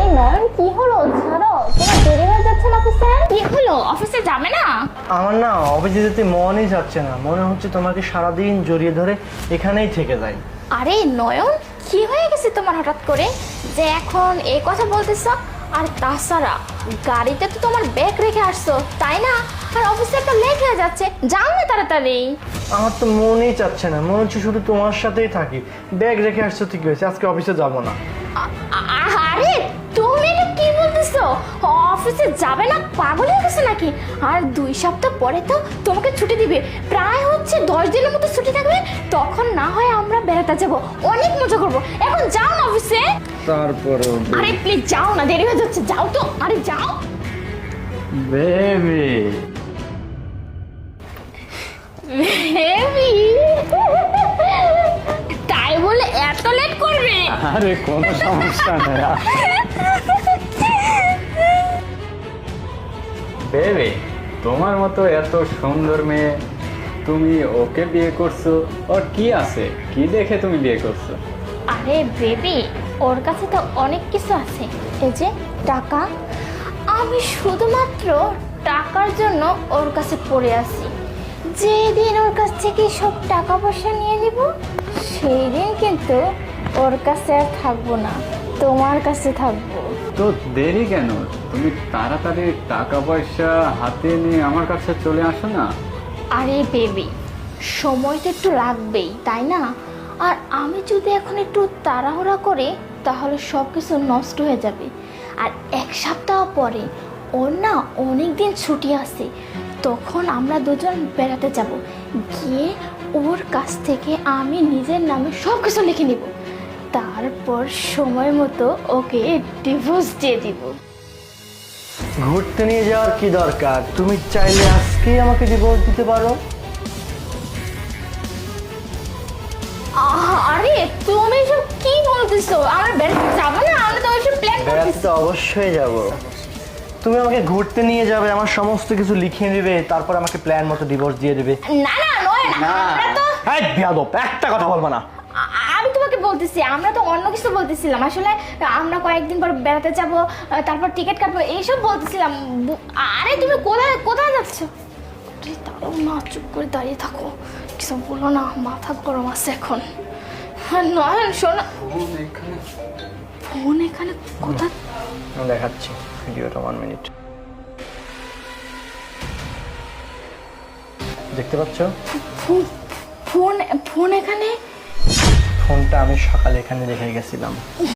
এই নয়ন কি হলো? ছাড়ো, তোমার দেরি হয়ে যাচ্ছে না অফিসে? কি হলো, অফিসে যাবে না? আমার না অফিসে যেতে মনই যাচ্ছে না, মনে হচ্ছে তোমাকে সারাদিন জড়িয়ে ধরে এখানেই থেকে যাই। আরে নয়ন, কি হয়ে গেছে তোমার হঠাৎ করে যে এখন এই কথা বলতেছ? আর তাছাড়া গাড়িতে তো তোমার ব্যাগ রেখে আসছো, তাই না? আর অফিসে একটা লেট হয়ে যাচ্ছে, যাও না তাড়াতাড়ি। আমার তো মনই চাচ্ছে না, মনে হচ্ছে শুধু তোমার সাথেই থাকি। ব্যাগ রেখে আসছো ঠিক হয়েছে, আজকে অফিসে যাবো না। আরে তুমি এটা কি বলতেছো? অফিসে যাবে না? পাগল হয়ে গেছে নাকি? আর 2 সপ্তাহ পরে তো তোমাকে ছুটি দিবে, প্রায় হচ্ছে 10 দিনের মতো ছুটি থাকবে। তখন না হয় আমরা বেড়াতে যাব, অনেক মজা করব। এখন যাও না অফিসে। তারপরে আরে প্লিজ যাও না, দেরি হয়ে যাচ্ছে, যাও তো। আরে যাও বেবি। বেবি, তাই বলে এত লেট করবে? আরে কোনো সমস্যা নেই। বেবি, তোমার মতো এত সুন্দর মেয়ে, তুমি ওকে বিয়ে করছো? ওর কি আছে, কি দেখে তুমি বিয়ে করছো? আরে বেবি, ওর কাছে তো অনেক কিছু আছে। এই যে টাকা, আমি শুধুমাত্র টাকার জন্য ওর কাছে পড়ে আছি। যেদিন ওর কাছ থেকে সব টাকা পয়সা নিয়ে নিব, সেই দিন কিন্তু ওর কাছে আর থাকবো না, তোমার কাছে থাকবো। তো দেরি কেন? তুমি তাড়াতাড়ি টাকা পয়সা হাতে নিয়ে আমার কাছে চলে আসো না। আরে বেবি, সময় তো একটু লাগবেই, তাই না? আর আমি যদি এখন একটু তাড়াহুড়া করি তাহলে সব কিছু নষ্ট হয়ে যাবে। আর 1 সপ্তাহ পরে ওর না অনেক দিন ছুটি আছে, তখন আমরা দুজন বেড়াতে যাব। গিয়ে ওর কাছ থেকে আমি নিজের নামে সব কিছু লিখে নিব, তারপর সময় মতো ওকে ডিভোর্স দিয়ে দিব। ঘুরতে নিয়ে যাওয়ার কি দরকার? তুমি চাইলে আজকেই আমাকে ডিভোর্স দিতে পারো। আরে তুমি সব কি বলতেছো? আমরা বেড়াতে যাবো না? আমরা তো ওইসব প্ল্যান বেড়াতে করতেছি। তো অবশ্যই যাব। তুমি আমাকে ঘুরতে নিয়ে যাবে, আমার সমস্ত কিছু লিখিয়ে নেবে, তারপর আমাকে প্ল্যান মতো ডিভোর্স দিয়ে দেবে। না না নয় না, আমরা তো এই বেয়াদব, একটা কথা বলবো না। আমি তোমাকে বলতেছি, আমরা তো অন্য কিছু বলতেছিলাম। আসলে আমরা কয়েকদিন পর বেড়াতে যাব, তারপর টিকিট কাটবো, এইসব বলতেছিলাম। আরে তুমি কোথায় কোথায় যাচ্ছ? দাঁড়াও না, চুপ করে দাঁড়িয়ে থাকো, কিছু বলো না, মাথা গরম আছে এখন। নয় শোনো, ফোন এখানে কোথায়? আমি দেখাচ্ছি ভিডিওটা, 1 মিনিট। দেখতে পাচ্ছ? ফোন ফোন এখানে? ফোনটা আমি সকালে এখানে রেখে গেছিলাম।